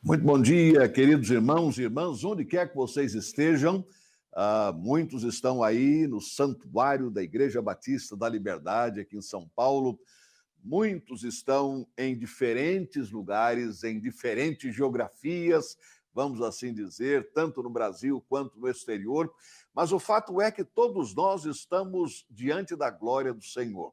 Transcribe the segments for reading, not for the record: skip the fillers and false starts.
Muito bom dia, queridos irmãos e irmãs, onde quer que vocês estejam. Muitos estão aí no santuário da Igreja Batista da Liberdade, aqui em São Paulo. Muitos estão em diferentes lugares, em diferentes geografias, vamos assim dizer, tanto no Brasil quanto no exterior. Mas o fato é que todos nós estamos diante da glória do Senhor.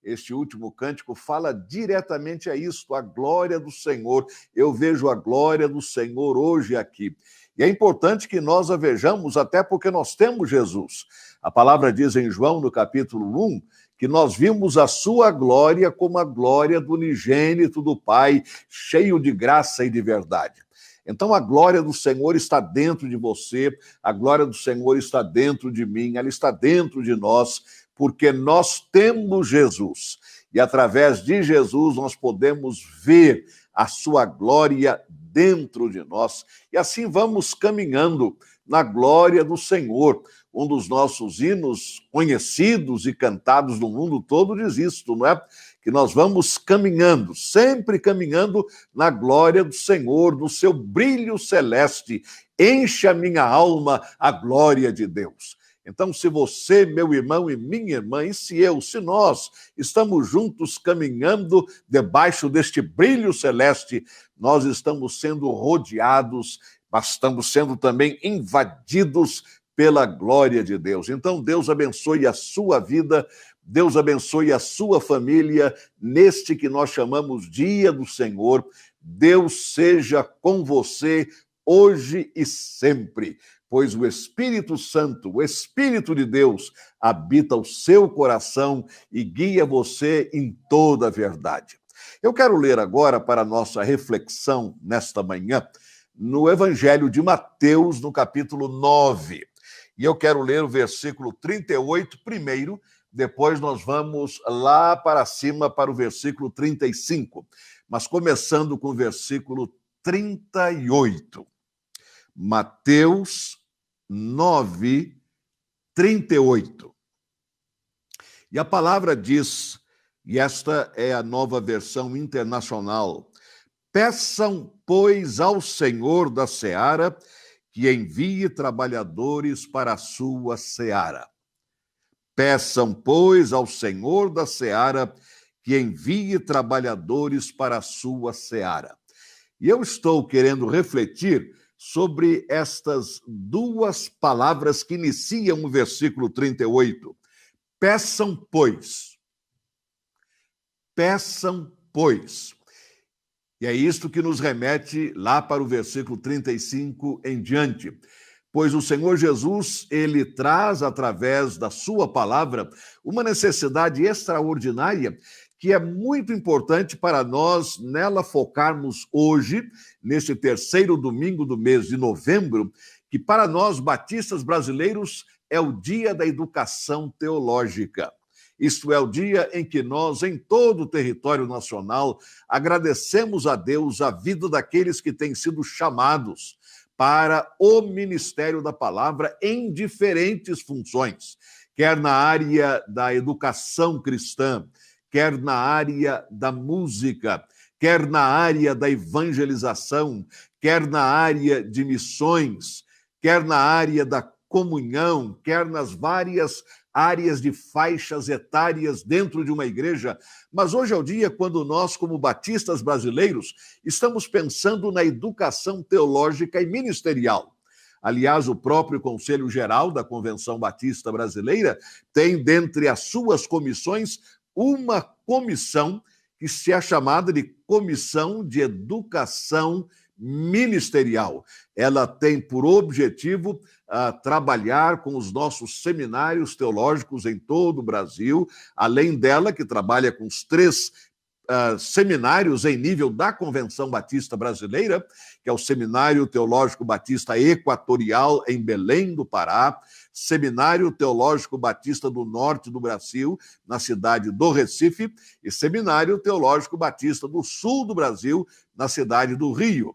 Este último cântico fala diretamente a isto, a glória do Senhor. Eu vejo a glória do Senhor hoje aqui. E é importante que nós a vejamos, até porque nós temos Jesus. A palavra diz em João, no capítulo 1, que nós vimos a sua glória como a glória do unigênito do Pai, cheio de graça e de verdade. Então a glória do Senhor está dentro de você, a glória do Senhor está dentro de mim, ela está dentro de nós, porque nós temos Jesus. E através de Jesus nós podemos ver a sua glória dentro de nós. E assim vamos caminhando na glória do Senhor. Um dos nossos hinos conhecidos e cantados no mundo todo diz isto, não é? Que nós vamos caminhando, sempre caminhando na glória do Senhor, no seu brilho celeste. Enche a minha alma a glória de Deus. Então, se você, meu irmão e minha irmã, e se nós estamos juntos caminhando debaixo deste brilho celeste, nós estamos sendo rodeados, mas estamos sendo também invadidos pela glória de Deus. Então, Deus abençoe a sua vida, Deus abençoe a sua família, neste que nós chamamos Dia do Senhor. Deus seja com você hoje e sempre, pois o Espírito Santo, o Espírito de Deus, habita o seu coração e guia você em toda a verdade. Eu quero ler agora para a nossa reflexão nesta manhã, no Evangelho de Mateus, no capítulo 9. E eu quero ler o versículo 38 primeiro, depois nós vamos lá para cima para o versículo 35. Mas começando com o versículo 38. Mateus 9, 38. E a palavra diz, e esta é a Nova Versão Internacional: peçam, pois, ao Senhor da seara que envie trabalhadores para a sua seara. Peçam, pois, ao Senhor da seara que envie trabalhadores para a sua seara. E eu estou querendo refletir sobre estas duas palavras que iniciam o versículo 38. Peçam, pois. Peçam, pois. E é isto que nos remete lá para o versículo 35 em diante. Pois o Senhor Jesus, ele traz através da sua palavra uma necessidade extraordinária que é muito importante para nós nela focarmos hoje, neste terceiro domingo do mês de novembro, que para nós batistas brasileiros é o dia da educação teológica. Isto é o dia em que nós, em todo o território nacional, agradecemos a Deus a vida daqueles que têm sido chamados para o ministério da palavra em diferentes funções, quer na área da educação cristã, quer na área da música, quer na área da evangelização, quer na área de missões, quer na área da comunhão, quer nas várias áreas de faixas etárias dentro de uma igreja. Mas hoje é o dia quando nós, como batistas brasileiros, estamos pensando na educação teológica e ministerial. Aliás, o próprio Conselho Geral da Convenção Batista Brasileira tem, dentre as suas comissões, uma comissão que se é chamada de Comissão de Educação Ministerial. Ela tem por objetivo trabalhar com os nossos seminários teológicos em todo o Brasil, além dela, que trabalha com os 3 seminários em nível da Convenção Batista Brasileira, que é o Seminário Teológico Batista Equatorial em Belém do Pará, Seminário Teológico Batista do Norte do Brasil, na cidade do Recife, e Seminário Teológico Batista do Sul do Brasil, na cidade do Rio.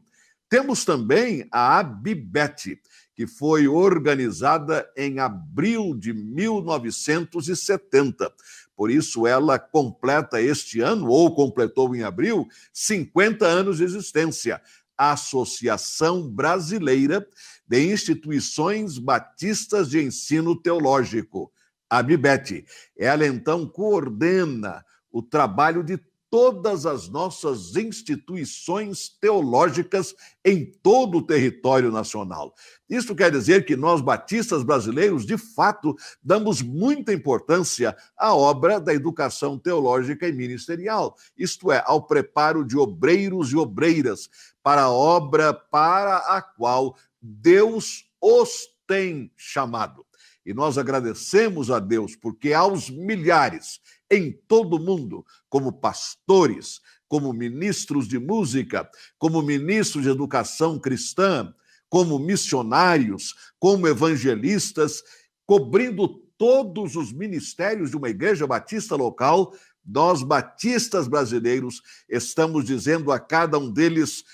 Temos também a ABIBET, que foi organizada em abril de 1970. Por isso, ela completa este ano, ou completou em abril, 50 anos de existência. Associação Brasileira de Instituições Batistas de Ensino Teológico, a ABBET. Ela, então, coordena o trabalho de todas as nossas instituições teológicas em todo o território nacional. Isso quer dizer que nós, batistas brasileiros, de fato, damos muita importância à obra da educação teológica e ministerial, isto é, ao preparo de obreiros e obreiras para a obra para a qual Deus os tem chamado. E nós agradecemos a Deus, porque aos milhares em todo o mundo, como pastores, como ministros de música, como ministros de educação cristã, como missionários, como evangelistas, cobrindo todos os ministérios de uma igreja batista local, nós, batistas brasileiros, estamos dizendo a cada um deles: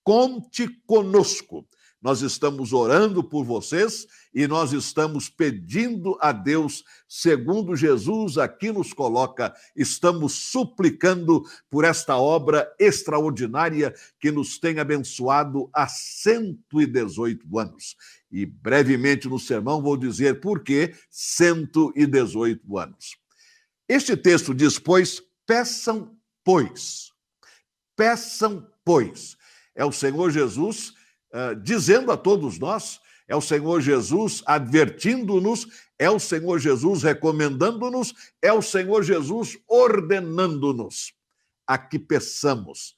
conte conosco. Nós estamos orando por vocês e nós estamos pedindo a Deus, segundo Jesus aqui nos coloca, estamos suplicando por esta obra extraordinária que nos tem abençoado há 118 anos. E brevemente no sermão vou dizer por que 118 anos. Este texto diz, pois, peçam, pois. Peçam, pois. É o Senhor Jesus dizendo a todos nós, é o Senhor Jesus advertindo-nos, é o Senhor Jesus recomendando-nos, é o Senhor Jesus ordenando-nos a que peçamos.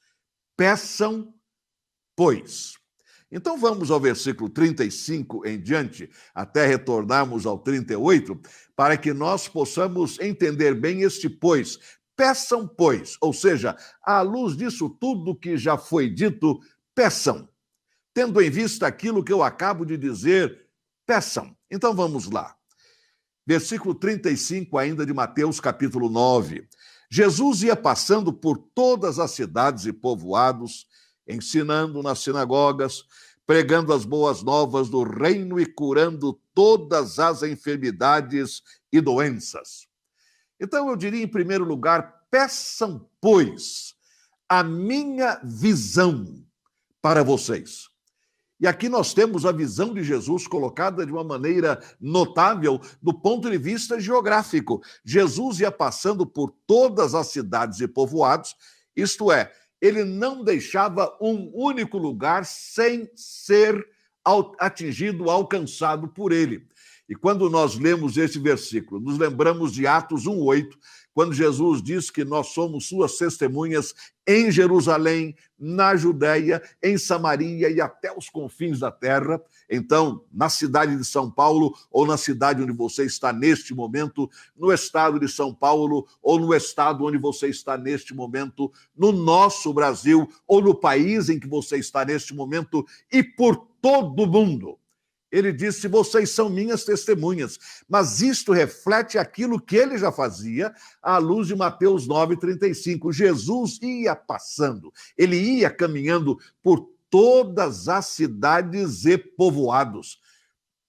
Peçam, pois. Então vamos ao versículo 35 em diante, até retornarmos ao 38, para que nós possamos entender bem este pois. Peçam, pois, ou seja, à luz disso tudo que já foi dito, peçam. Tendo em vista aquilo que eu acabo de dizer, peçam. Então vamos lá. Versículo 35 ainda de Mateus, capítulo 9. Jesus ia passando por todas as cidades e povoados, ensinando nas sinagogas, pregando as boas novas do reino e curando todas as enfermidades e doenças. Então eu diria, em primeiro lugar, peçam, pois, a minha visão para vocês. E aqui nós temos a visão de Jesus colocada de uma maneira notável do ponto de vista geográfico. Jesus ia passando por todas as cidades e povoados, isto é, ele não deixava um único lugar sem ser atingido, alcançado por ele. E quando nós lemos esse versículo, nos lembramos de Atos 1:8, quando Jesus diz que nós somos suas testemunhas em Jerusalém, na Judéia, em Samaria e até os confins da terra. Então, na cidade de São Paulo, ou na cidade onde você está neste momento, no estado de São Paulo, ou no estado onde você está neste momento, no nosso Brasil, ou no país em que você está neste momento, e por todo o mundo. Ele disse, vocês são minhas testemunhas, mas isto reflete aquilo que ele já fazia à luz de Mateus 9:35. Jesus ia passando, ele ia caminhando por todas as cidades e povoados.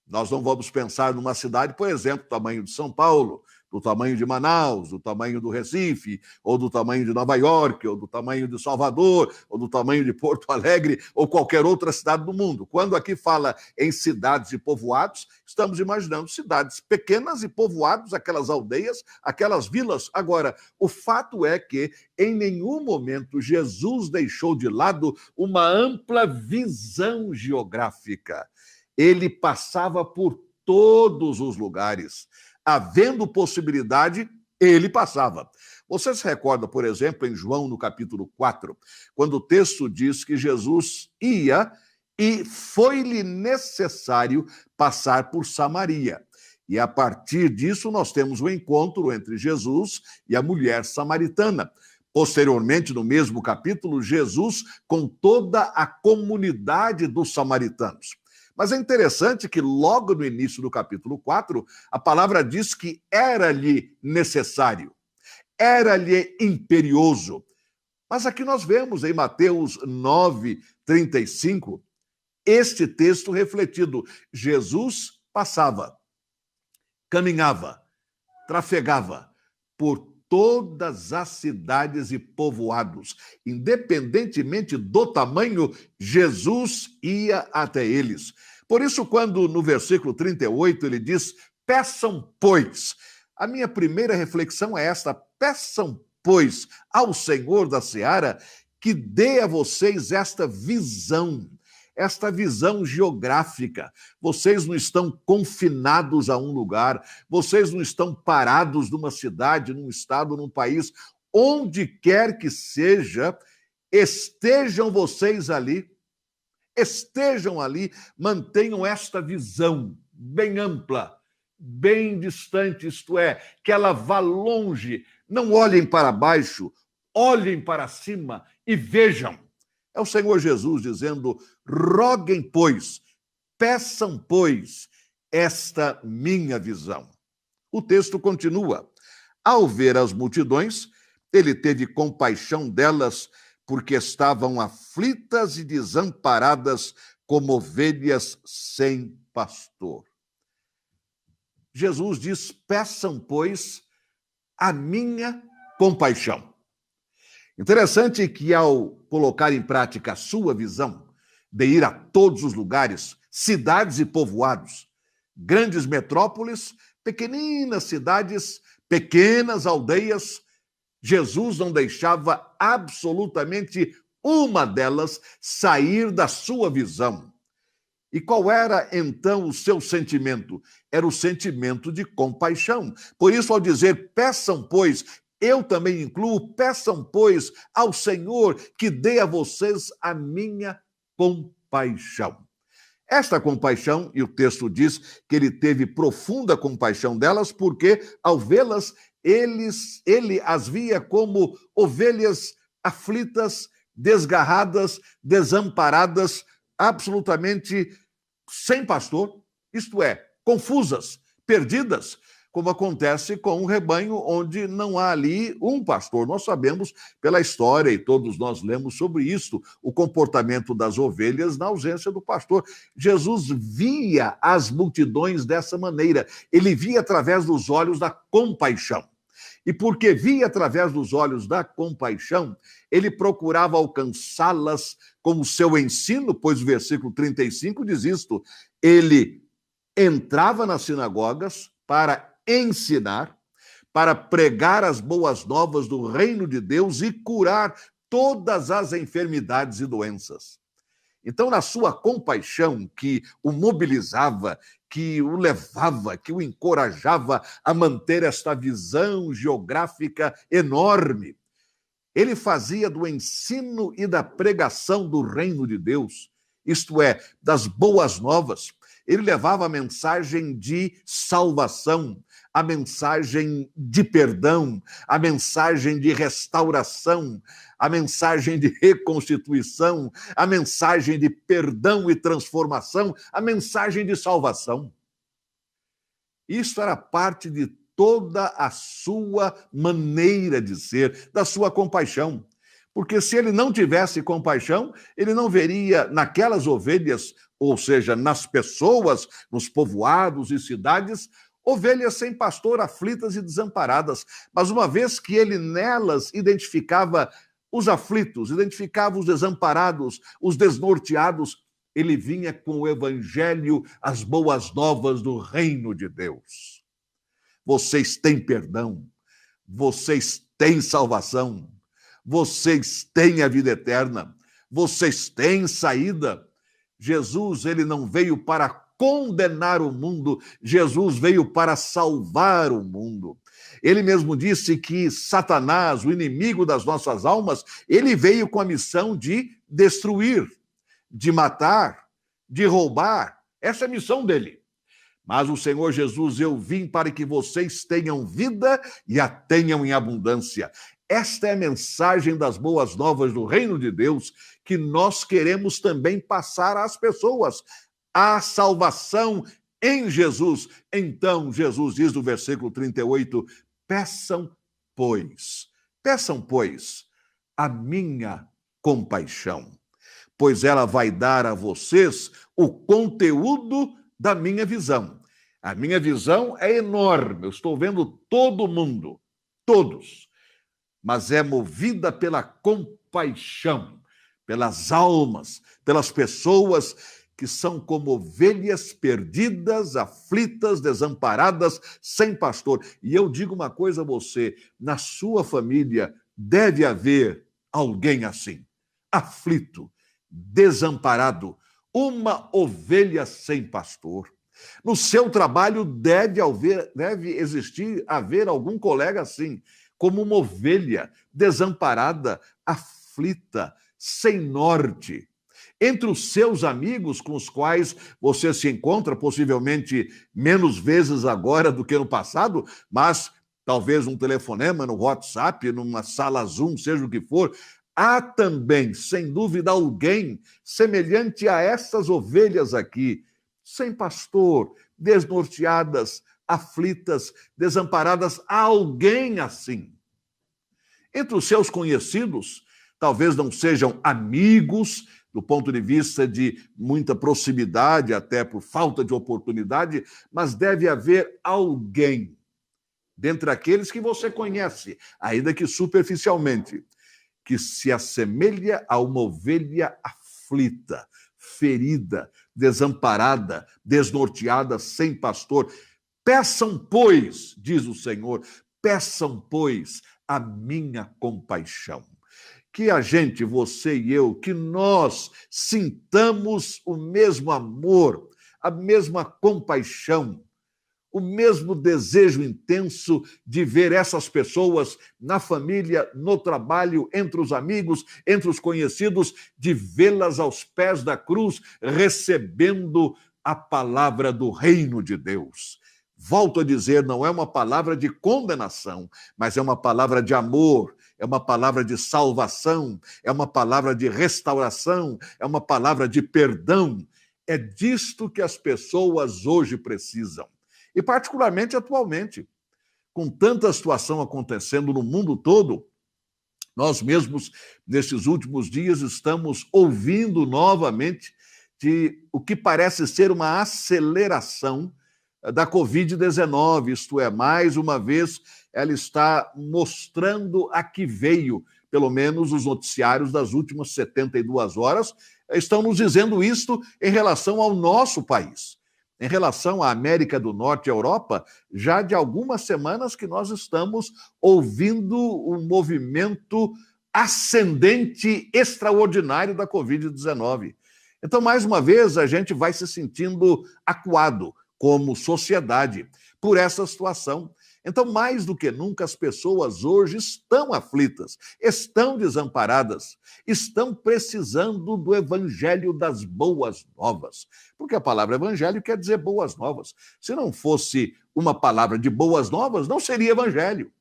Nós não vamos pensar numa cidade, por exemplo, do tamanho de São Paulo, do tamanho de Manaus, do tamanho do Recife, ou do tamanho de Nova York, ou do tamanho de Salvador, ou do tamanho de Porto Alegre, ou qualquer outra cidade do mundo. Quando aqui fala em cidades e povoados, estamos imaginando cidades pequenas e povoados, aquelas aldeias, aquelas vilas. Agora, o fato é que em nenhum momento Jesus deixou de lado uma ampla visão geográfica. Ele passava por todos os lugares. Havendo possibilidade, ele passava. Você se recorda, por exemplo, em João, no capítulo 4, quando o texto diz que Jesus ia e foi-lhe necessário passar por Samaria. E a partir disso nós temos o encontro entre Jesus e a mulher samaritana. Posteriormente, no mesmo capítulo, Jesus com toda a comunidade dos samaritanos. Mas é interessante que logo no início do capítulo 4, a palavra diz que era-lhe necessário, era-lhe imperioso. Mas aqui nós vemos em Mateus 9:35, este texto refletido. Jesus passava, caminhava, trafegava por todas as cidades e povoados. Independentemente do tamanho, Jesus ia até eles. Por isso, quando no versículo 38 ele diz: peçam, pois. A minha primeira reflexão é esta: peçam, pois, ao Senhor da Seara que dê a vocês esta visão geográfica. Vocês não estão confinados a um lugar, vocês não estão parados numa cidade, num estado, num país. Onde quer que seja, estejam vocês ali, mantenham esta visão bem ampla, bem distante, isto é, que ela vá longe. Não olhem para baixo, olhem para cima e vejam. É o Senhor Jesus dizendo: roguem, pois, peçam, pois, esta minha visão. O texto continua: ao ver as multidões, ele teve compaixão delas, porque estavam aflitas e desamparadas como ovelhas sem pastor. Jesus diz: peçam, pois, a minha compaixão. Interessante que, ao colocar em prática a sua visão de ir a todos os lugares, cidades e povoados, grandes metrópoles, pequeninas cidades, pequenas aldeias, Jesus não deixava absolutamente uma delas sair da sua visão. E qual era, então, o seu sentimento? Era o sentimento de compaixão. Por isso, ao dizer, peçam, pois, eu também incluo, peçam, pois, ao Senhor que dê a vocês a minha compaixão. Esta compaixão, e o texto diz que ele teve profunda compaixão delas, porque, ao vê-las, ele as via como ovelhas aflitas, desgarradas, desamparadas, absolutamente sem pastor, isto é, confusas, perdidas, como acontece com um rebanho onde não há ali um pastor. Nós sabemos pela história, e todos nós lemos sobre isso, o comportamento das ovelhas na ausência do pastor. Jesus via as multidões dessa maneira. Ele via através dos olhos da compaixão. E porque via através dos olhos da compaixão, ele procurava alcançá-las com o seu ensino, pois o versículo 35 diz isto: ele entrava nas sinagogas para ensinar, para pregar as boas novas do reino de Deus e curar todas as enfermidades e doenças. Então, na sua compaixão, que o mobilizava, que o levava, que o encorajava a manter esta visão geográfica enorme, ele fazia do ensino e da pregação do reino de Deus, isto é, das boas novas, ele levava a mensagem de salvação, a mensagem de perdão, a mensagem de restauração, a mensagem de reconstituição, a mensagem de perdão e transformação, a mensagem de salvação. Isso era parte de toda a sua maneira de ser, da sua compaixão. Porque se ele não tivesse compaixão, ele não veria naquelas ovelhas, ou seja, nas pessoas, nos povoados e cidades, ovelhas sem pastor, aflitas e desamparadas. Mas uma vez que ele nelas identificava os aflitos, identificava os desamparados, os desnorteados, ele vinha com o evangelho, as boas novas do reino de Deus. Vocês têm perdão, vocês têm salvação, vocês têm a vida eterna, vocês têm saída. Jesus, ele não veio para condenar o mundo, Jesus veio para salvar o mundo. Ele mesmo disse que Satanás, o inimigo das nossas almas, ele veio com a missão de destruir, de matar, de roubar. Essa é a missão dele. Mas o Senhor Jesus: eu vim para que vocês tenham vida e a tenham em abundância. Esta é a mensagem das boas novas do reino de Deus que nós queremos também passar às pessoas. A salvação em Jesus. Então, Jesus diz no versículo 38, peçam, pois, a minha compaixão, pois ela vai dar a vocês o conteúdo da minha visão. A minha visão é enorme, eu estou vendo todo mundo, todos, mas é movida pela compaixão, pelas almas, pelas pessoas que são como ovelhas perdidas, aflitas, desamparadas, sem pastor. E eu digo uma coisa a você, na sua família deve haver alguém assim, aflito, desamparado, uma ovelha sem pastor. No seu trabalho deve haver algum colega assim, como uma ovelha desamparada, aflita, sem norte. Entre os seus amigos com os quais você se encontra, possivelmente menos vezes agora do que no passado, mas talvez um telefonema no WhatsApp, numa sala Zoom, seja o que for, há também, sem dúvida, alguém semelhante a essas ovelhas aqui, sem pastor, desnorteadas, aflitas, desamparadas, há alguém assim. Entre os seus conhecidos, talvez não sejam amigos, do ponto de vista de muita proximidade, até por falta de oportunidade, mas deve haver alguém, dentre aqueles que você conhece, ainda que superficialmente, que se assemelha a uma ovelha aflita, ferida, desamparada, desnorteada, sem pastor. Peçam, pois, diz o Senhor, peçam, pois, a minha compaixão. Que a gente, você e eu, que nós sintamos o mesmo amor, a mesma compaixão, o mesmo desejo intenso de ver essas pessoas na família, no trabalho, entre os amigos, entre os conhecidos, de vê-las aos pés da cruz, recebendo a palavra do reino de Deus. Volto a dizer, não é uma palavra de condenação, mas é uma palavra de amor, é uma palavra de salvação, é uma palavra de restauração, é uma palavra de perdão. É disto que as pessoas hoje precisam. E particularmente atualmente, com tanta situação acontecendo no mundo todo, nós mesmos, nesses últimos dias, estamos ouvindo novamente de o que parece ser uma aceleração da Covid-19, isto é, mais uma vez, ela está mostrando a que veio, pelo menos os noticiários das últimas 72 horas, estão nos dizendo isto em relação ao nosso país. Em relação à América do Norte e Europa, já de algumas semanas que nós estamos ouvindo um movimento ascendente extraordinário da Covid-19. Então, mais uma vez, a gente vai se sentindo acuado como sociedade por essa situação. Então, mais do que nunca, as pessoas hoje estão aflitas, estão desamparadas, estão precisando do evangelho das boas novas. Porque a palavra evangelho quer dizer boas novas. Se não fosse uma palavra de boas novas, não seria evangelho.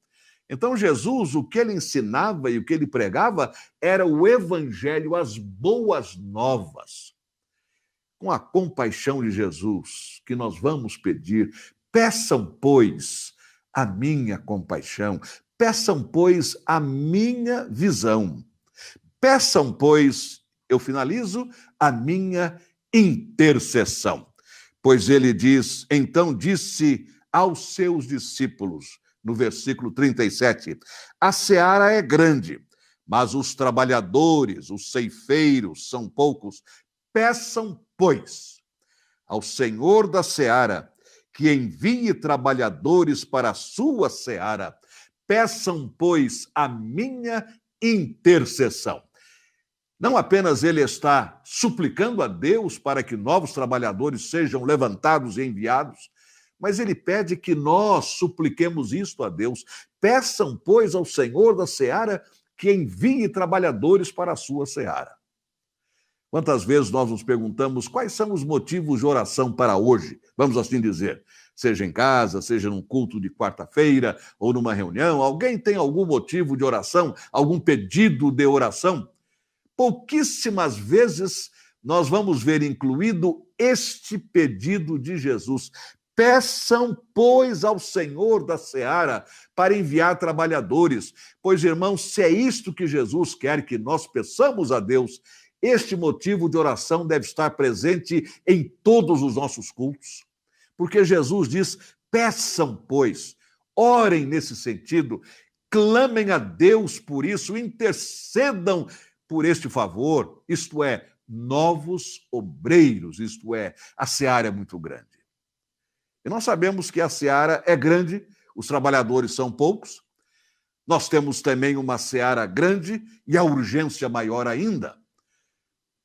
Então, Jesus, o que ele ensinava e o que ele pregava era o evangelho, as boas novas. Com a compaixão de Jesus, que nós vamos pedir, peçam, pois, a minha compaixão, peçam, pois, a minha visão, peçam, pois, eu finalizo, a minha intercessão. Pois ele diz, então disse aos seus discípulos, no versículo 37, a seara é grande, mas os trabalhadores, os ceifeiros, são poucos. Peçam, pois, ao Senhor da seara que envie trabalhadores para a sua seara. Peçam, pois, a minha intercessão. Não apenas ele está suplicando a Deus para que novos trabalhadores sejam levantados e enviados, mas ele pede que nós supliquemos isto a Deus. Peçam, pois, ao Senhor da seara que envie trabalhadores para a sua seara. Quantas vezes nós nos perguntamos quais são os motivos de oração para hoje, vamos assim dizer, seja em casa, seja num culto de quarta-feira ou numa reunião, alguém tem algum motivo de oração, algum pedido de oração? Pouquíssimas vezes nós vamos ver incluído este pedido de Jesus. Peçam, pois, ao Senhor da seara para enviar trabalhadores. Pois, irmãos, se é isto que Jesus quer que nós peçamos a Deus, este motivo de oração deve estar presente em todos os nossos cultos. Porque Jesus diz, peçam, pois, orem nesse sentido, clamem a Deus por isso, intercedam por este favor, isto é, novos obreiros, isto é, a seara é muito grande. E nós sabemos que a seara é grande, os trabalhadores são poucos, nós temos também uma seara grande e a urgência maior ainda.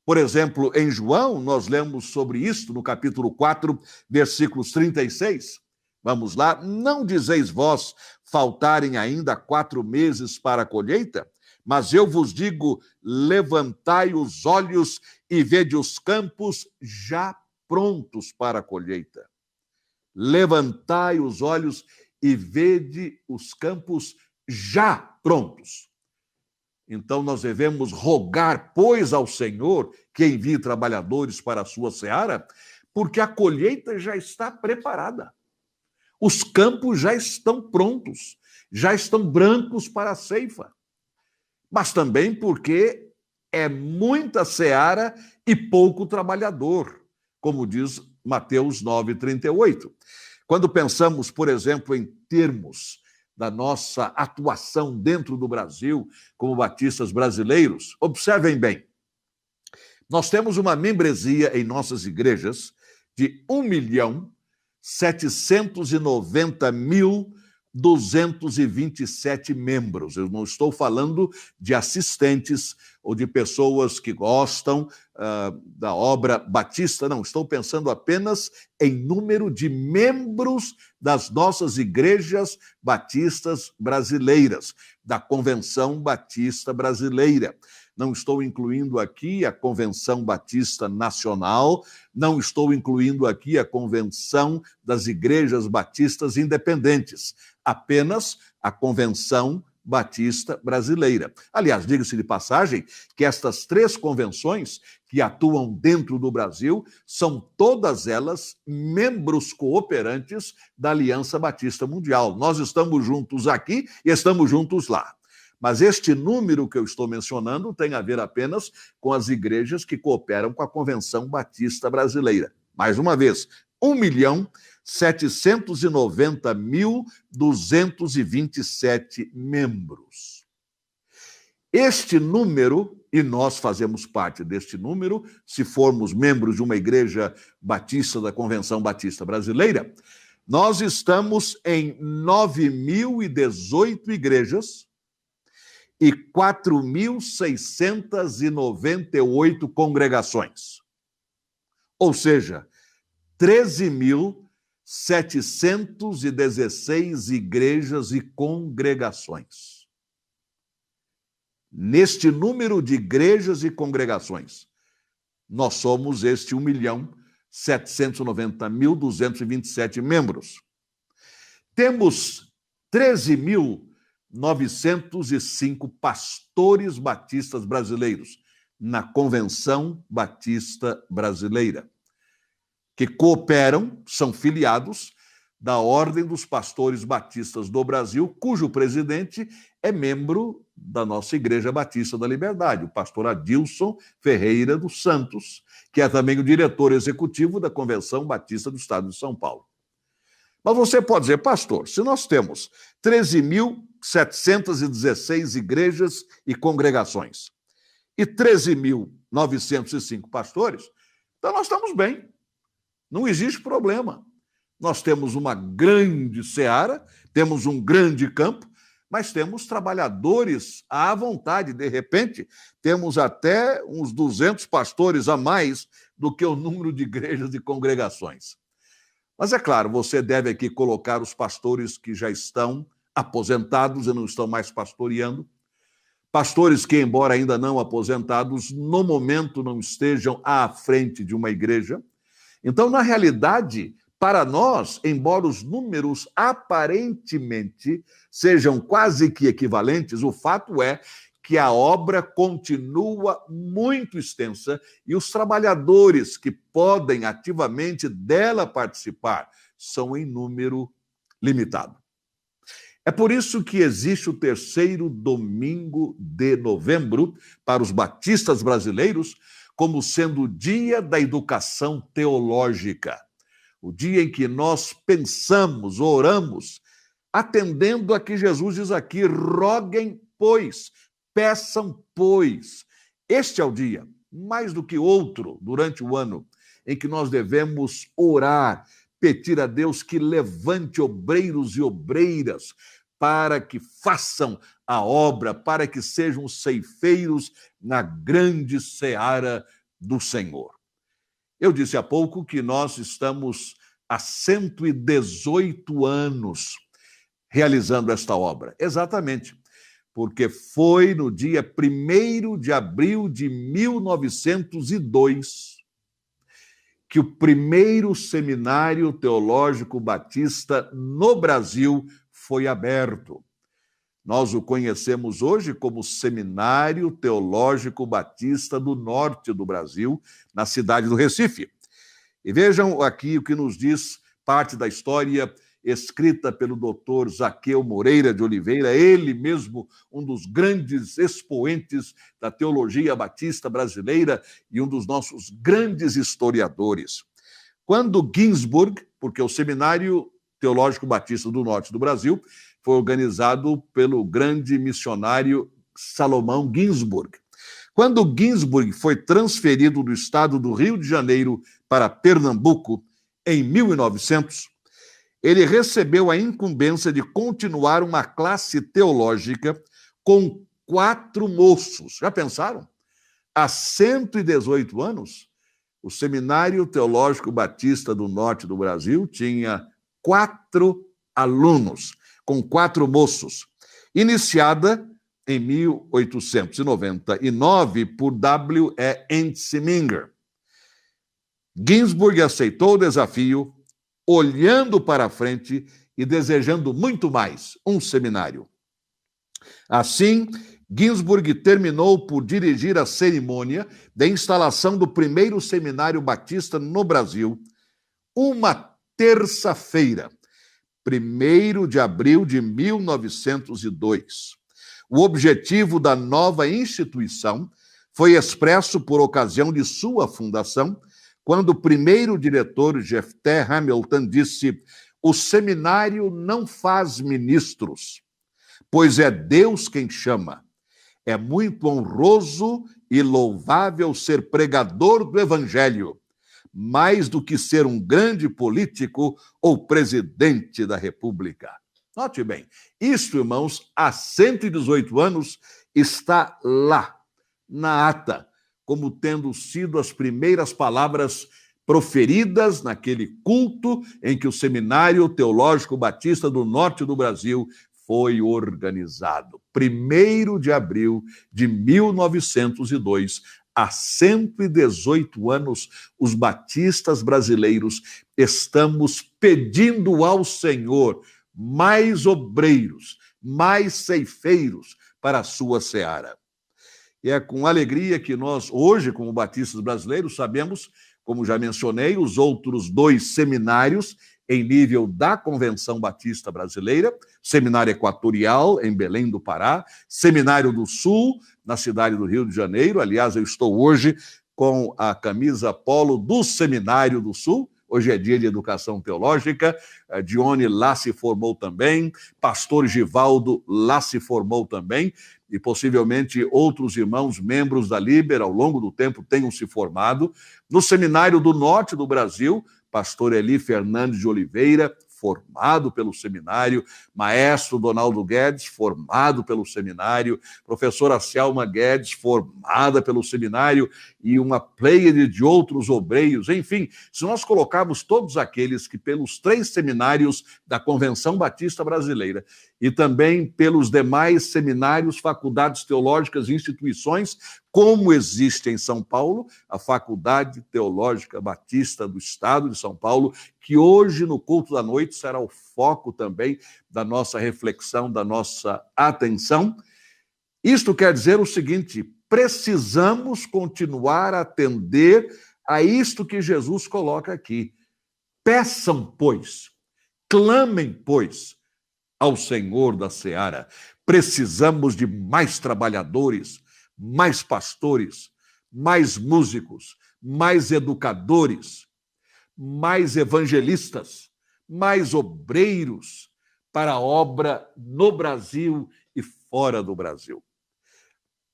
Por exemplo, em João, nós lemos sobre isto no capítulo 4, versículos 36. Vamos lá. Não dizeis vós faltarem ainda 4 meses para a colheita? Mas eu vos digo, levantai os olhos e vede os campos já prontos para a colheita. Levantai os olhos e vede os campos já prontos. Então nós devemos rogar, pois, ao Senhor que envie trabalhadores para a sua seara, porque a colheita já está preparada. Os campos já estão prontos, já estão brancos para a ceifa. Mas também porque é muita seara e pouco trabalhador, como diz Mateus 9:38. Quando pensamos, por exemplo, em termos da nossa atuação dentro do Brasil como batistas brasileiros, observem bem, nós temos uma membresia em nossas igrejas de 1.790.227 membros. Eu não estou falando de assistentes ou de pessoas que gostam da obra batista, não. Estou pensando apenas em número de membros das nossas igrejas batistas brasileiras, da Convenção Batista Brasileira. Não estou incluindo aqui a Convenção Batista Nacional, não estou incluindo aqui a Convenção das Igrejas Batistas Independentes, apenas a Convenção Batista Brasileira. Aliás, diga-se de passagem que estas 3 convenções que atuam dentro do Brasil são todas elas membros cooperantes da Aliança Batista Mundial. Nós estamos juntos aqui e estamos juntos lá. Mas este número que eu estou mencionando tem a ver apenas com as igrejas que cooperam com a Convenção Batista Brasileira. Mais uma vez, 1.790.227 membros. Este número, e nós fazemos parte deste número, se formos membros de uma igreja batista da Convenção Batista Brasileira, nós estamos em 9.018 igrejas, e 4.698 congregações. Ou seja, 13.716 igrejas e congregações. Neste número de igrejas e congregações, nós somos este 1.790.227 membros. Temos 13.905 pastores batistas brasileiros na Convenção Batista Brasileira, que cooperam, são filiados da Ordem dos Pastores Batistas do Brasil, cujo presidente é membro da nossa Igreja Batista da Liberdade, o pastor Adilson Ferreira dos Santos, que é também o diretor executivo da Convenção Batista do Estado de São Paulo. Mas você pode dizer, pastor, se nós temos 13.716 igrejas e congregações e 13.905 pastores, então nós estamos bem. Não existe problema. Nós temos uma grande seara, temos um grande campo, mas temos trabalhadores à vontade. De repente, temos até uns 200 pastores a mais do que o número de igrejas e congregações. Mas é claro, você deve aqui colocar os pastores que já estão aposentados e não estão mais pastoreando, pastores que, embora ainda não aposentados, no momento não estejam à frente de uma igreja. Então, na realidade, para nós, embora os números aparentemente sejam quase que equivalentes, o fato é que a obra continua muito extensa e os trabalhadores que podem ativamente dela participar são em número limitado. É por isso que existe o 3º domingo de novembro para os batistas brasileiros como sendo o dia da educação teológica, o dia em que nós pensamos, oramos atendendo a que Jesus diz aqui: roguem, pois, peçam, pois. Este é o dia, mais do que outro, durante o ano, em que nós devemos orar, pedir a Deus que levante obreiros e obreiras para que façam a obra, para que sejam ceifeiros na grande seara do Senhor. Eu disse há pouco que nós estamos há 118 anos realizando esta obra. Exatamente, porque foi no dia 1º de abril de 1902 que o primeiro seminário teológico batista no Brasil foi aberto. Nós o conhecemos hoje como Seminário Teológico Batista do Norte do Brasil, na cidade do Recife. E vejam aqui o que nos diz parte da história escrita pelo doutor Zaqueu Moreira de Oliveira, ele mesmo um dos grandes expoentes da teologia batista brasileira e um dos nossos grandes historiadores. Quando Ginsburg, porque o Seminário Teológico Batista do Norte do Brasil foi organizado pelo grande missionário Salomão Ginsburg. Quando Ginsburg foi transferido do estado do Rio de Janeiro para Pernambuco, em 1900, ele recebeu a incumbência de continuar uma classe teológica com 4 moços. Já pensaram? Há 118 anos, o Seminário Teológico Batista do Norte do Brasil tinha 4 alunos, com 4 moços, iniciada em 1899 por W.E. Ensminger. Ginsburg aceitou o desafio, olhando para frente e desejando muito mais, um seminário. Assim, Ginsburg terminou por dirigir a cerimônia de instalação do primeiro seminário batista no Brasil, uma terça-feira, 1º de abril de 1902. O objetivo da nova instituição foi expresso por ocasião de sua fundação, quando o primeiro diretor, Jephté Hamilton, disse: o seminário não faz ministros, pois é Deus quem chama. É muito honroso e louvável ser pregador do Evangelho, mais do que ser um grande político ou presidente da República. Note bem, isso, irmãos, há 118 anos está lá, na ata, como tendo sido as primeiras palavras proferidas naquele culto em que o Seminário Teológico Batista do Norte do Brasil foi organizado. 1º de abril de 1902, há 118 anos, os batistas brasileiros estamos pedindo ao Senhor mais obreiros, mais ceifeiros para a sua seara. E é com alegria que nós, hoje, como batistas brasileiros, sabemos, como já mencionei, os outros 2 seminários em nível da Convenção Batista Brasileira, Seminário Equatorial, em Belém do Pará, Seminário do Sul, na cidade do Rio de Janeiro. Aliás, eu estou hoje com a camisa polo do Seminário do Sul. Hoje é dia de educação teológica. Dione lá se formou também, pastor Givaldo lá se formou também, e possivelmente outros irmãos, membros da Liber, ao longo do tempo, tenham se formado. No Seminário do Norte do Brasil, pastor Eli Fernandes de Oliveira, formado pelo seminário, maestro Donaldo Guedes, formado pelo seminário, professora Selma Guedes, formada pelo seminário, e uma pleiade de outros obreiros. Enfim, se nós colocarmos todos aqueles que pelos 3 seminários da Convenção Batista Brasileira e também pelos demais seminários, faculdades teológicas e instituições, como existe em São Paulo, a Faculdade Teológica Batista do Estado de São Paulo, que hoje, no culto da noite, será o foco também da nossa reflexão, da nossa atenção. Isto quer dizer o seguinte: precisamos continuar a atender a isto que Jesus coloca aqui. Peçam, pois, clamem, pois, ao Senhor da seara. Precisamos de mais trabalhadores, mais pastores, mais músicos, mais educadores, mais evangelistas, mais obreiros, para a obra no Brasil e fora do Brasil.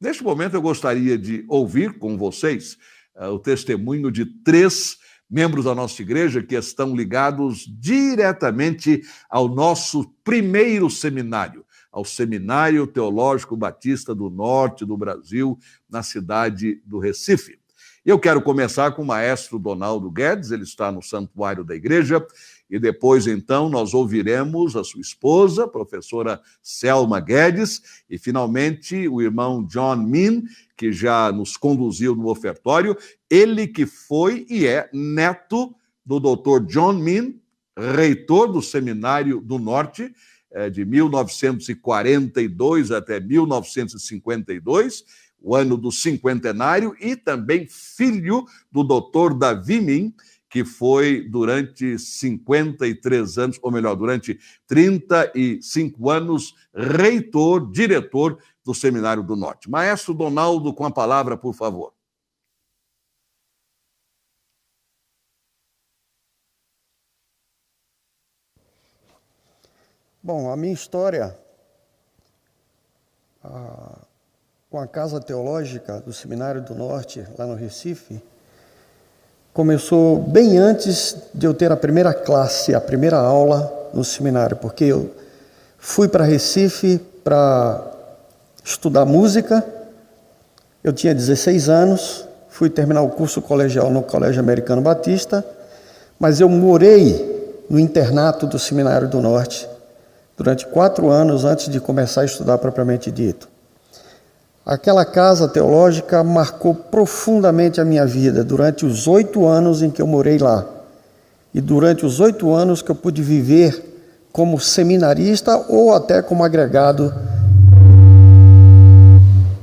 Neste momento, eu gostaria de ouvir com vocês o testemunho de 3 membros da nossa igreja que estão ligados diretamente ao nosso primeiro seminário, ao Seminário Teológico Batista do Norte do Brasil, na cidade do Recife. Eu quero começar com o maestro Donaldo Guedes, ele está no santuário da igreja, e depois, então, nós ouviremos a sua esposa, a professora Selma Guedes, e, finalmente, o irmão John Min, que já nos conduziu no ofertório, ele que foi e é neto do Dr. John Min, reitor do Seminário do Norte, de 1942 até 1952, o ano do cinquentenário, e também filho do Dr. Davi Min, que foi durante 53 anos, ou melhor, durante 35 anos, reitor, diretor do Seminário do Norte. Maestro Donaldo, com a palavra, por favor. Bom, a minha história com a Casa Teológica do Seminário do Norte, lá no Recife, começou bem antes de eu ter a primeira classe, a primeira aula no seminário, porque eu fui para Recife para estudar música, eu tinha 16 anos, fui terminar o curso colegial no Colégio Americano Batista, mas eu morei no internato do Seminário do Norte durante 4 anos antes de começar a estudar propriamente dito. Aquela casa teológica marcou profundamente a minha vida durante os 8 anos em que eu morei lá. E durante os 8 anos que eu pude viver como seminarista ou até como agregado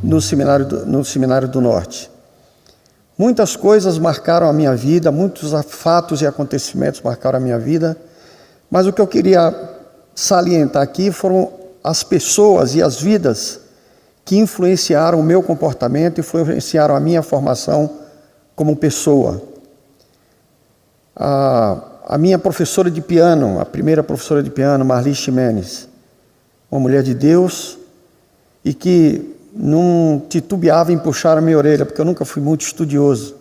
no Seminário do Norte. Muitas coisas marcaram a minha vida, muitos fatos e acontecimentos marcaram a minha vida, mas o que eu queria salientar aqui foram as pessoas e as vidas que influenciaram o meu comportamento, influenciaram a minha formação como pessoa. A minha professora de piano, a primeira professora de piano, Marli Ximenes, uma mulher de Deus e que não titubeava em puxar a minha orelha, porque eu nunca fui muito estudioso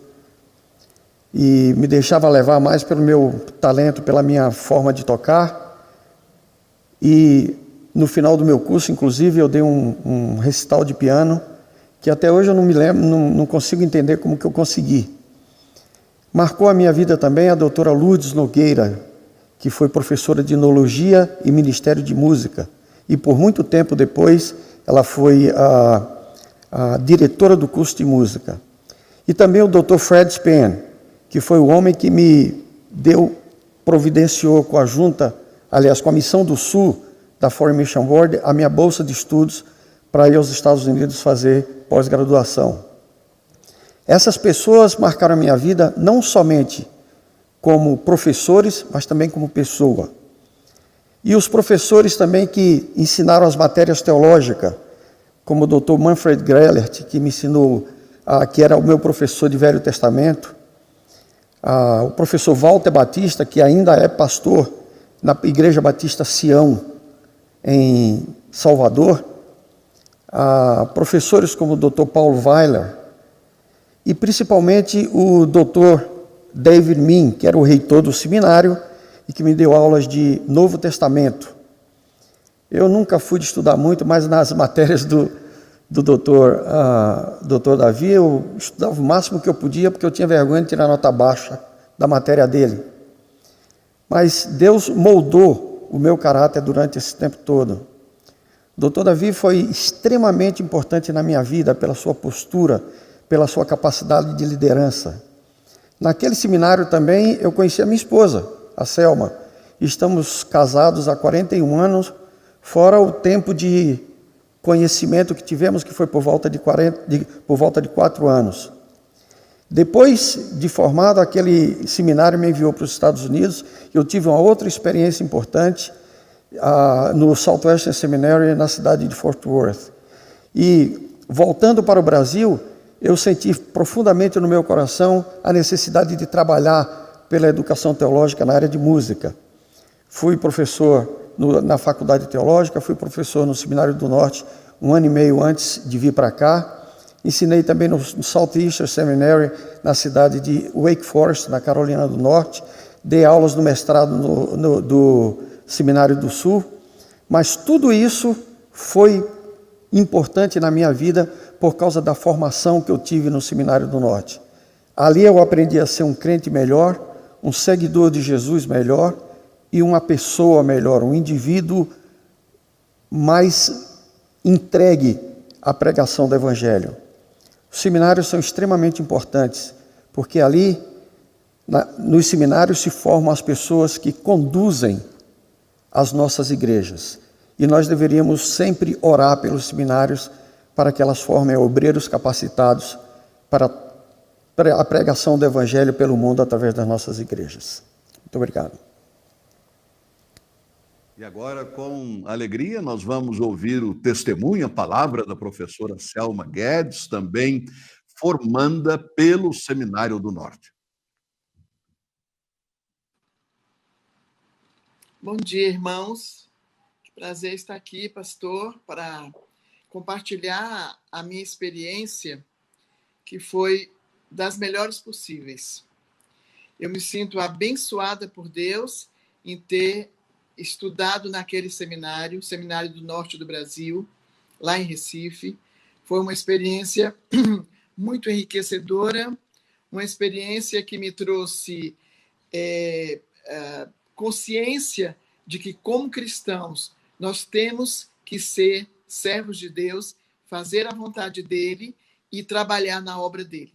e me deixava levar mais pelo meu talento, pela minha forma de tocar. E no final do meu curso, inclusive, eu dei um recital de piano, que até hoje eu não me lembro, não consigo entender como que eu consegui. Marcou a minha vida também a doutora Lourdes Nogueira, que foi professora de Enologia e Ministério de Música. E por muito tempo depois, ela foi a diretora do curso de música. E também o Dr. Fred Spann, que foi o homem que me providenciou com a junta, aliás, com a Missão do Sul, da Foreign Mission Board, a minha bolsa de estudos para ir aos Estados Unidos fazer pós-graduação. Essas pessoas marcaram a minha vida não somente como professores, mas também como pessoa. E os professores também que ensinaram as matérias teológicas, como o Dr. Manfred Grellert, que me ensinou, que era o meu professor de Velho Testamento, o professor Walter Batista, que ainda é pastor na Igreja Batista Sião, em Salvador, professores como o Dr. Paulo Weiler e principalmente o Dr. David Min, que era o reitor do seminário e que me deu aulas de Novo Testamento. Eu nunca fui de estudar muito, mas nas matérias do Dr. Davi eu estudava o máximo que eu podia, porque eu tinha vergonha de tirar nota baixa da matéria dele. Mas Deus moldou o meu caráter durante esse tempo todo. O Dr. Davi foi extremamente importante na minha vida pela sua postura, pela sua capacidade de liderança. Naquele seminário também eu conheci a minha esposa, a Selma. Estamos casados há 41 anos, fora o tempo de conhecimento que tivemos, que foi por volta de 4 anos. Depois de formado, aquele seminário me enviou para os Estados Unidos. Eu tive uma outra experiência importante no Southwestern Seminary, na cidade de Fort Worth. E, voltando para o Brasil, eu senti profundamente no meu coração a necessidade de trabalhar pela educação teológica na área de música. Fui professor na Faculdade Teológica, fui professor no Seminário do Norte 1 ano e meio antes de vir para cá. Ensinei também no Southeastern Seminary, na cidade de Wake Forest, na Carolina do Norte. Dei aulas no mestrado do Seminário do Sul. Mas tudo isso foi importante na minha vida por causa da formação que eu tive no Seminário do Norte. Ali eu aprendi a ser um crente melhor, um seguidor de Jesus melhor e uma pessoa melhor, um indivíduo mais entregue à pregação do Evangelho. Os seminários são extremamente importantes, porque ali, nos seminários, se formam as pessoas que conduzem as nossas igrejas. E nós deveríamos sempre orar pelos seminários para que elas formem obreiros capacitados para a pregação do Evangelho pelo mundo através das nossas igrejas. Muito obrigado. E agora, com alegria, nós vamos ouvir o testemunho, a palavra da professora Selma Guedes, também formanda pelo Seminário do Norte. Bom dia, irmãos. Que prazer estar aqui, pastor, para compartilhar a minha experiência, que foi das melhores possíveis. Eu me sinto abençoada por Deus em ter estudado naquele seminário, Seminário do Norte do Brasil, lá em Recife. Foi uma experiência muito enriquecedora, uma experiência que me trouxe consciência de que, como cristãos, nós temos que ser servos de Deus, fazer a vontade dele e trabalhar na obra dele.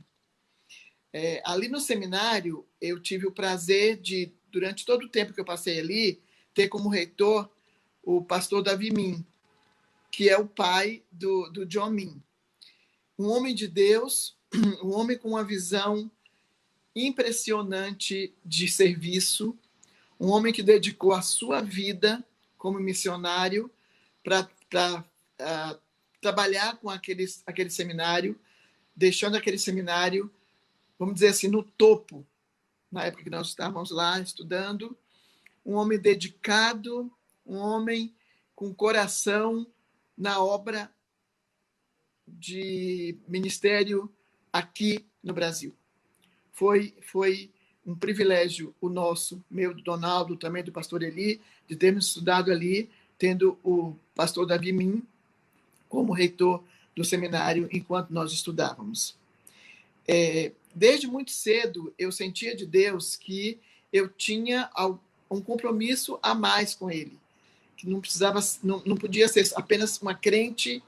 Ali no seminário, eu tive o prazer de, durante todo o tempo que eu passei ali, ter como reitor o pastor Davi Min, que é o pai do John Min. Um homem de Deus, um homem com uma visão impressionante de serviço, um homem que dedicou a sua vida como missionário para trabalhar com aquele seminário, deixando aquele seminário, vamos dizer assim, no topo, na época que nós estávamos lá estudando. Um homem dedicado, um homem com coração na obra de ministério aqui no Brasil. Foi um privilégio o nosso, meu, do Donaldo, também do pastor Eli, de termos estudado ali, tendo o pastor Davi Min como reitor do seminário enquanto nós estudávamos. Desde muito cedo, eu sentia de Deus que eu tinha um compromisso a mais com ele, que não podia ser apenas uma crente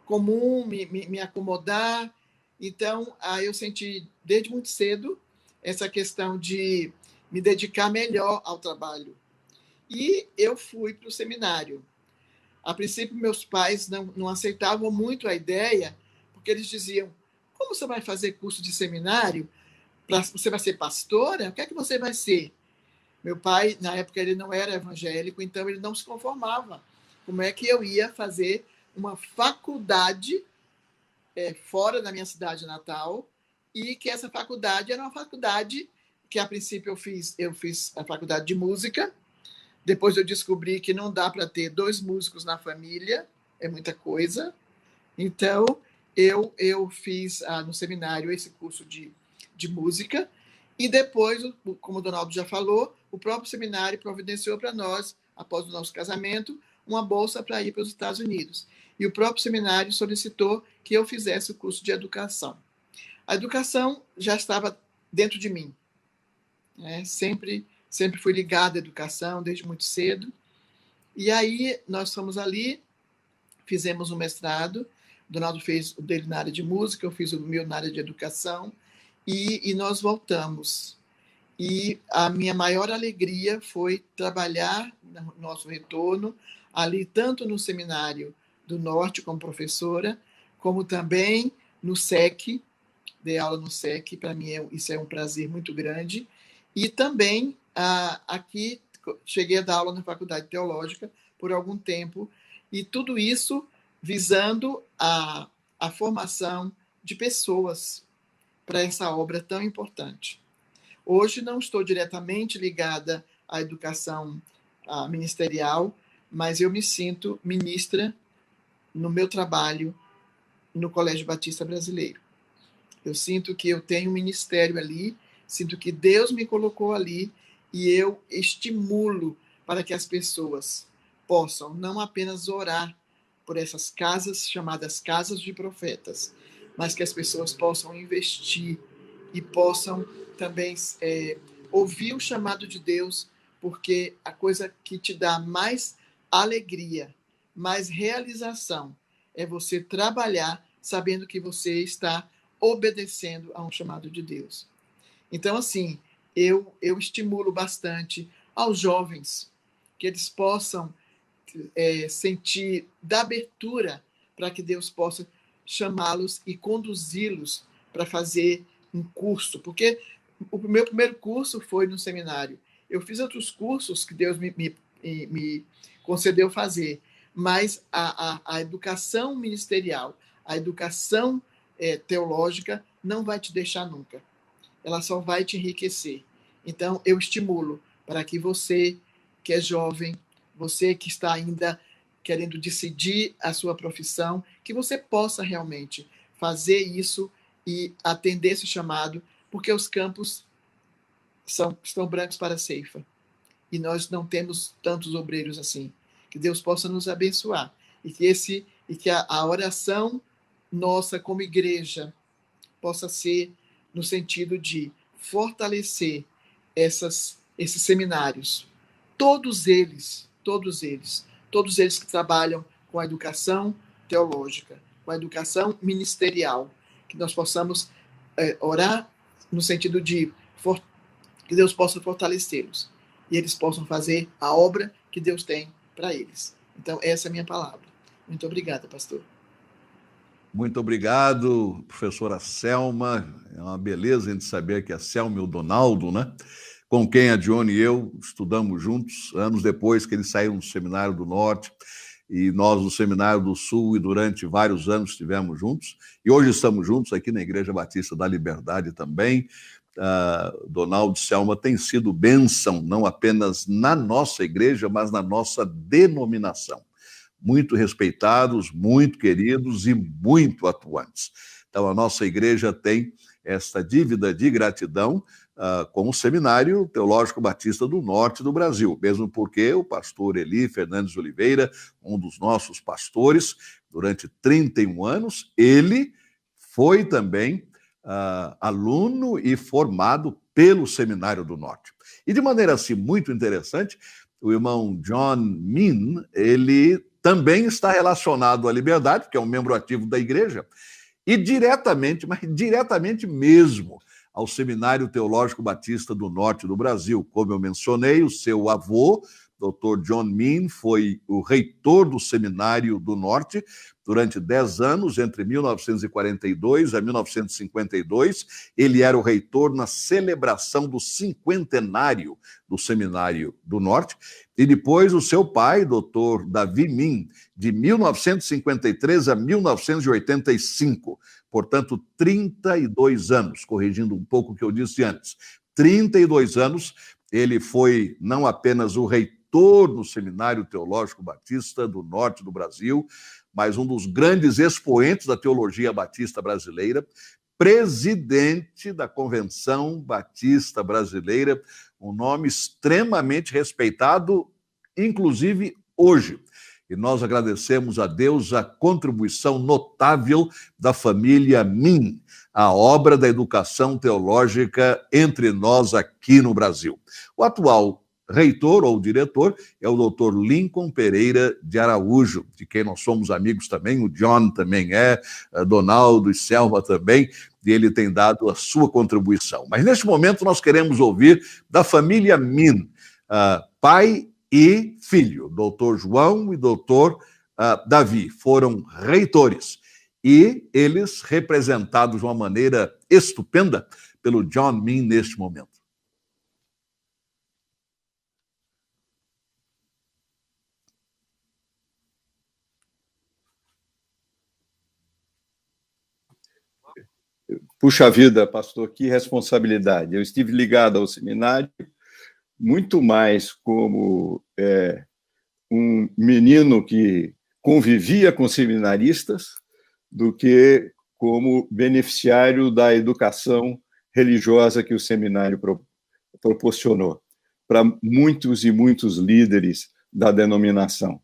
comum, me acomodar. Então, eu senti desde muito cedo essa questão de me dedicar melhor ao trabalho. E eu fui para o seminário. A princípio, meus pais não aceitavam muito a ideia, porque eles diziam: como você vai fazer curso de seminário? Você vai ser pastora? O que é que você vai ser? Meu pai, na época, ele não era evangélico, então ele não se conformava. Como é que eu ia fazer uma faculdade fora da minha cidade natal, e que essa faculdade era uma faculdade que, a princípio, eu fiz a faculdade de música. Depois eu descobri que não dá para ter 2 músicos na família, é muita coisa. Então, eu fiz no seminário esse curso de música, e depois, como o Donaldo já falou, o próprio seminário providenciou para nós, após o nosso casamento, uma bolsa para ir para os Estados Unidos. E o próprio seminário solicitou que eu fizesse o curso de educação. A educação já estava dentro de mim. Sempre fui ligado à educação, desde muito cedo. E aí, nós fomos ali, fizemos um mestrado. O Donaldo fez o dele na área de música, eu fiz o meu na área de educação. E nós voltamos. E a minha maior alegria foi trabalhar no nosso retorno, ali tanto no Seminário do Norte como professora, como também no SEC, dei aula no SEC, para mim isso é um prazer muito grande. E também aqui cheguei a dar aula na Faculdade Teológica por algum tempo, e tudo isso visando a formação de pessoas para essa obra tão importante. Hoje não estou diretamente ligada à educação ministerial, mas eu me sinto ministra no meu trabalho no Colégio Batista Brasileiro. Eu sinto que eu tenho um ministério ali, sinto que Deus me colocou ali e eu estimulo para que as pessoas possam não apenas orar por essas casas chamadas casas de profetas, mas que as pessoas possam investir e possam também ouvir o chamado de Deus, porque a coisa que te dá mais alegria, mais realização, é você trabalhar sabendo que você está obedecendo a um chamado de Deus. Então, assim, eu estimulo bastante aos jovens que eles possam sentir da abertura para que Deus possa chamá-los e conduzi-los para fazer um curso, porque o meu primeiro curso foi no seminário. Eu fiz outros cursos que Deus me concedeu fazer, mas a educação ministerial, a educação teológica não vai te deixar nunca. Ela só vai te enriquecer. Então, eu estimulo para que você, que é jovem, você que está ainda querendo decidir a sua profissão, que você possa realmente fazer isso e atender esse chamado, porque os campos estão brancos para a ceifa. E nós não temos tantos obreiros assim. Que Deus possa nos abençoar. E que a oração nossa como igreja possa ser no sentido de fortalecer esses seminários. Todos eles que trabalham com a educação teológica, com a educação ministerial, que nós possamos orar no sentido de que Deus possa fortalecê-los e eles possam fazer a obra que Deus tem para eles. Então, essa é a minha palavra. Muito obrigada, pastor. Muito obrigado, professora Selma. É uma beleza a gente saber que a Selma e o Donaldo, né? Com quem a Dione e eu estudamos juntos, anos depois que eles saíram do Seminário do Norte, e nós do Seminário do Sul, e durante vários anos estivemos juntos, e hoje estamos juntos aqui na Igreja Batista da Liberdade também. Donaldo e Selma têm sido bênção, não apenas na nossa igreja, mas na nossa denominação. Muito respeitados, muito queridos e muito atuantes. Então, a nossa igreja tem esta dívida de gratidão com o Seminário Teológico Batista do Norte do Brasil, mesmo porque o pastor Eli Fernandes Oliveira, um dos nossos pastores, durante 31 anos, ele foi também aluno e formado pelo Seminário do Norte. E de maneira assim muito interessante, o irmão John Min, ele também está relacionado à Liberdade, que é um membro ativo da igreja, e diretamente, mas diretamente mesmo, ao Seminário Teológico Batista do Norte do Brasil. Como eu mencionei, o seu avô, Dr. John Min, foi o reitor do Seminário do Norte durante 10 anos, entre 1942 a 1952. Ele era o reitor na celebração do cinquentenário do Seminário do Norte. E depois o seu pai, Dr. Davi Min, de 1953 a 1985. Portanto, 32 anos, corrigindo um pouco o que eu disse antes. 32 anos, ele foi não apenas o reitor do Seminário Teológico Batista do Norte do Brasil, mas um dos grandes expoentes da teologia batista brasileira, presidente da Convenção Batista Brasileira, um nome extremamente respeitado, inclusive hoje. E nós agradecemos a Deus a contribuição notável da família Min, a obra da educação teológica entre nós aqui no Brasil. O atual reitor ou diretor é o Dr. Lincoln Pereira de Araújo, de quem nós somos amigos também, o John também Donaldo e Selma também, e ele tem dado a sua contribuição. Mas neste momento nós queremos ouvir da família Min, pai e filho, Dr. João e Dr. Davi, foram reitores, e eles representados de uma maneira estupenda pelo John Min neste momento. Puxa vida, pastor, que responsabilidade. Eu estive ligado ao seminário, muito mais como um menino que convivia com seminaristas do que como beneficiário da educação religiosa que o seminário proporcionou para muitos e muitos líderes da denominação.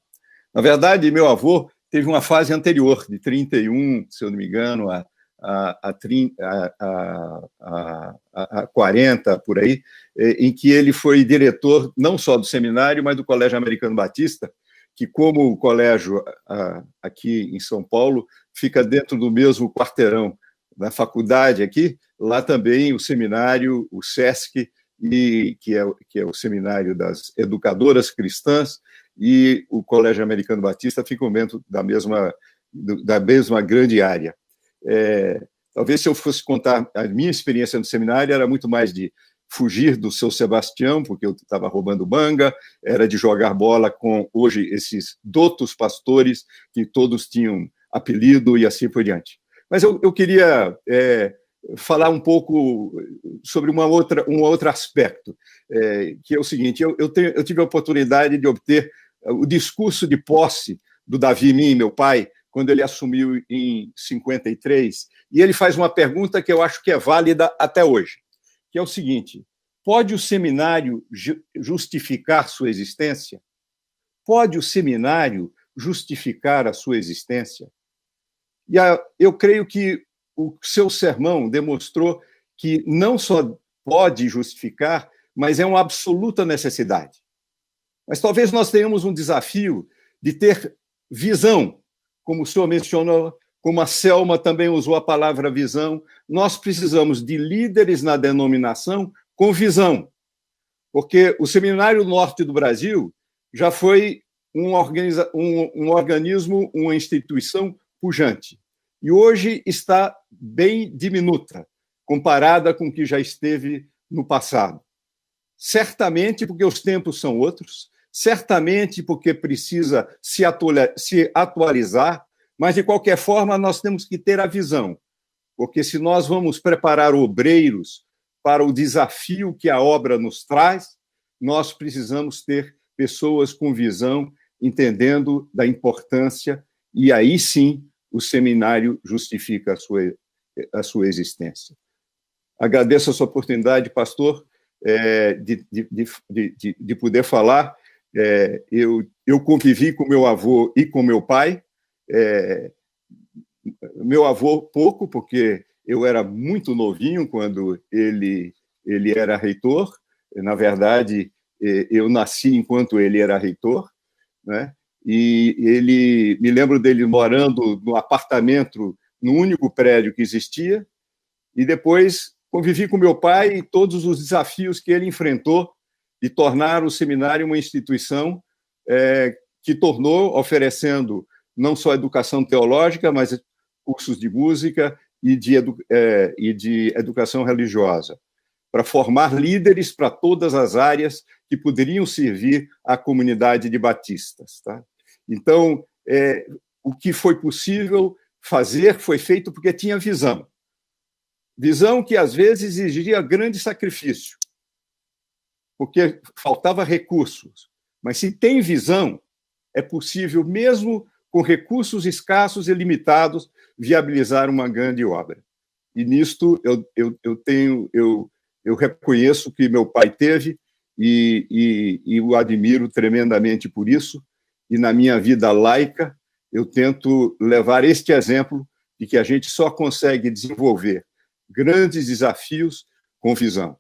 Na verdade, meu avô teve uma fase anterior, de 31, se eu não me engano, a 40, por aí, em que ele foi diretor não só do seminário, mas do Colégio Americano Batista, que, como o colégio aqui em São Paulo, fica dentro do mesmo quarteirão da faculdade aqui, lá também o seminário, o SESC, que é o Seminário das Educadoras Cristãs, e o Colégio Americano Batista ficam dentro da mesma grande área. Talvez, se eu fosse contar a minha experiência no seminário, era muito mais de fugir do seu Sebastião, porque eu estava roubando manga, era de jogar bola com, hoje, esses doutos pastores, que todos tinham apelido e assim por diante. Mas eu queria falar um pouco sobre um outro aspecto, que é o seguinte: eu tive a oportunidade de obter o discurso de posse do Davi Min, meu pai, quando ele assumiu em 53, e ele faz uma pergunta que eu acho que é válida até hoje, que é o seguinte: pode o seminário justificar sua existência? Pode o seminário justificar a sua existência? E eu creio que o seu sermão demonstrou que não só pode justificar, mas é uma absoluta necessidade. Mas talvez nós tenhamos um desafio de ter visão, como o senhor mencionou, como a Selma também usou a palavra visão. Nós precisamos de líderes na denominação com visão, porque o Seminário Norte do Brasil já foi um organismo, uma instituição pujante, e hoje está bem diminuta, comparada com o que já esteve no passado. Certamente porque os tempos são outros, certamente porque precisa se atualizar, mas, de qualquer forma, nós temos que ter a visão, porque se nós vamos preparar obreiros para o desafio que a obra nos traz, nós precisamos ter pessoas com visão, entendendo da importância, e aí sim o seminário justifica a sua existência. Agradeço a sua oportunidade, pastor, de poder falar. Eu convivi com meu avô e com meu pai. Meu avô pouco, porque eu era muito novinho quando ele era reitor. Na verdade, eu nasci enquanto ele era reitor, né? E me lembro dele morando no apartamento, no único prédio que existia, e depois convivi com meu pai e todos os desafios que ele enfrentou de tornar o seminário uma instituição que tornou, oferecendo não só educação teológica, mas cursos de música e de educação religiosa, para formar líderes para todas as áreas que poderiam servir à comunidade de batistas. Tá? Então, o que foi possível fazer foi feito porque tinha visão. Visão que, às vezes, exigia grande sacrifício, porque faltava recursos. Mas, se tem visão, é possível, mesmo com recursos escassos e limitados, viabilizar uma grande obra. E nisto eu reconheço que meu pai teve e o admiro tremendamente por isso. E na minha vida laica, eu tento levar este exemplo de que a gente só consegue desenvolver grandes desafios com visão.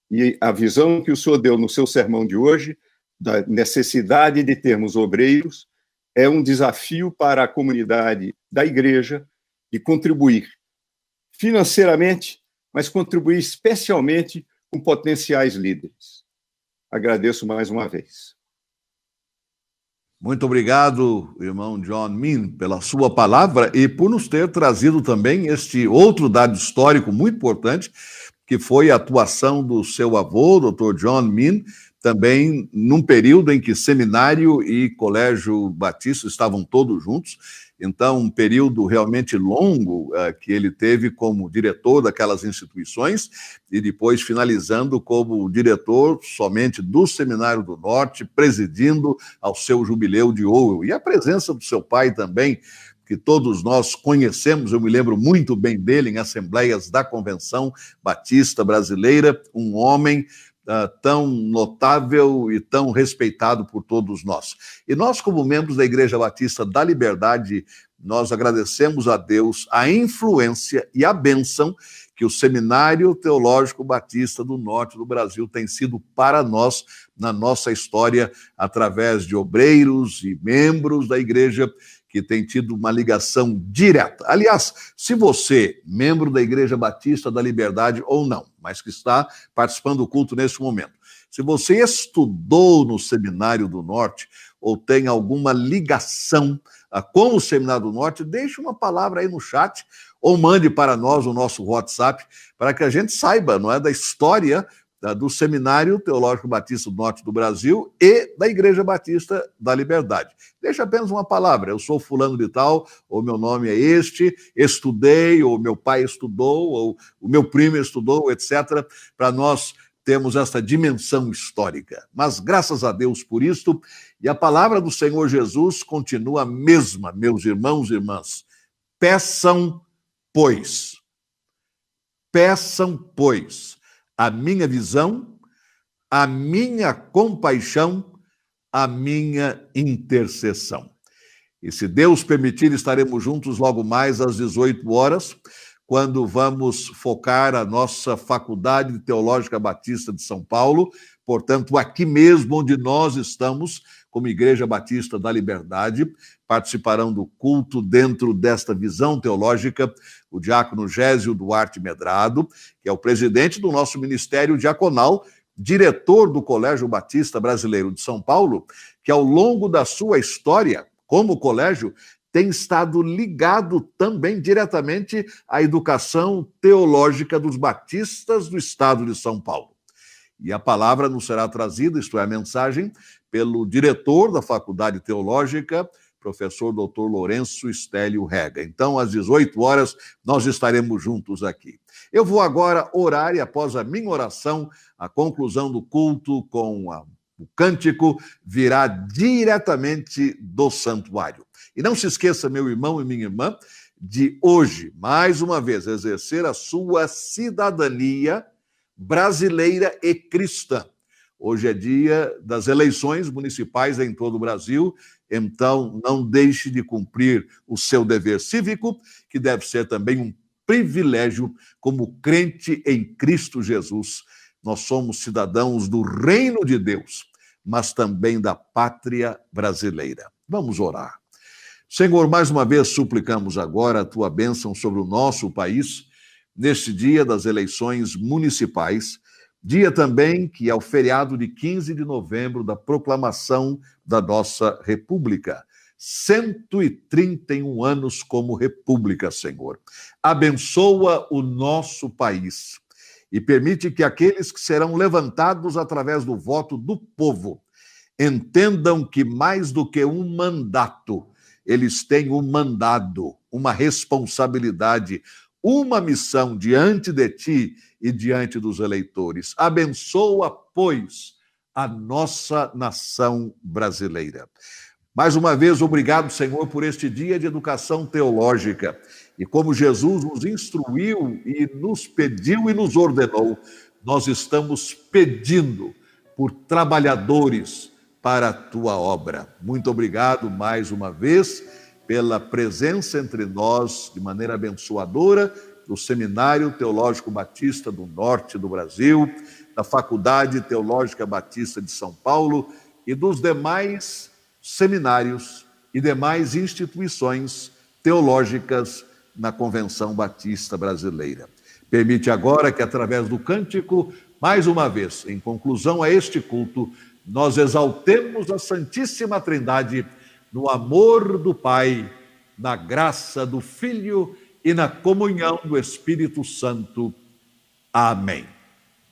E a visão que o senhor deu no seu sermão de hoje, da necessidade de termos obreiros, é um desafio para a comunidade da igreja de contribuir financeiramente, mas contribuir especialmente com potenciais líderes. Agradeço mais uma vez. Muito obrigado, irmão John Min, pela sua palavra e por nos ter trazido também este outro dado histórico muito importante, que foi a atuação do seu avô, Dr. John Min, também num período em que seminário e colégio batista estavam todos juntos. Então, um período realmente longo que ele teve como diretor daquelas instituições e depois finalizando como diretor somente do Seminário do Norte, presidindo ao seu jubileu de ouro. E a presença do seu pai também, que todos nós conhecemos, eu me lembro muito bem dele em assembleias da Convenção Batista Brasileira, um homem tão notável e tão respeitado por todos nós. E nós, como membros da Igreja Batista da Liberdade, nós agradecemos a Deus a influência e a bênção que o Seminário Teológico Batista do Norte do Brasil tem sido para nós na nossa história, através de obreiros e membros da igreja que tem tido uma ligação direta. Aliás, se você, membro da Igreja Batista da Liberdade ou não, mas que está participando do culto nesse momento, se você estudou no Seminário do Norte ou tem alguma ligação com o Seminário do Norte, deixe uma palavra aí no chat ou mande para nós o nosso WhatsApp para que a gente saiba, não é, da história do Seminário Teológico Batista do Norte do Brasil e da Igreja Batista da Liberdade. Deixa apenas uma palavra, eu sou fulano de tal, ou meu nome é este, estudei, ou meu pai estudou, ou o meu primo estudou, etc., para nós termos essa dimensão histórica. Mas graças a Deus por isto, e a palavra do Senhor Jesus continua a mesma, meus irmãos e irmãs. Peçam, pois, a minha visão, a minha compaixão, a minha intercessão. E se Deus permitir, estaremos juntos logo mais às 18 horas, quando vamos focar a nossa Faculdade Teológica Batista de São Paulo, portanto, aqui mesmo onde nós estamos, como Igreja Batista da Liberdade, participarão do culto dentro desta visão teológica o diácono Gésio Duarte Medrado, que é o presidente do nosso ministério diaconal, diretor do Colégio Batista Brasileiro de São Paulo, que ao longo da sua história, como colégio, tem estado ligado também diretamente à educação teológica dos batistas do estado de São Paulo. E a palavra nos será trazida, isto é, a mensagem, pelo diretor da Faculdade Teológica, professor Dr. Lourenço Estélio Rega. Então, às 18 horas, nós estaremos juntos aqui. Eu vou agora orar e, após a minha oração, a conclusão do culto com o cântico virá diretamente do santuário. E não se esqueça, meu irmão e minha irmã, de hoje, mais uma vez, exercer a sua cidadania brasileira e cristã. Hoje é dia das eleições municipais em todo o Brasil, então não deixe de cumprir o seu dever cívico, que deve ser também um privilégio como crente em Cristo Jesus. Nós somos cidadãos do reino de Deus, mas também da pátria brasileira. Vamos orar. Senhor, mais uma vez suplicamos agora a tua bênção sobre o nosso país, neste dia das eleições municipais, dia também que é o feriado de 15 de novembro da proclamação da nossa República. 131 anos como República, Senhor. Abençoa o nosso país e permite que aqueles que serão levantados através do voto do povo entendam que mais do que um mandato, eles têm um mandado, uma responsabilidade, uma missão diante de ti e diante dos eleitores. Abençoa, pois, a nossa nação brasileira. Mais uma vez, obrigado, Senhor, por este dia de educação teológica. E como Jesus nos instruiu e nos pediu e nos ordenou, nós estamos pedindo por trabalhadores para a tua obra. Muito obrigado mais uma vez pela presença entre nós de maneira abençoadora do Seminário Teológico Batista do Norte do Brasil, da Faculdade Teológica Batista de São Paulo e dos demais seminários e demais instituições teológicas na Convenção Batista Brasileira. Permite agora que, através do cântico, mais uma vez, em conclusão a este culto, nós exaltemos a Santíssima Trindade no amor do Pai, na graça do Filho e na comunhão do Espírito Santo. Amém.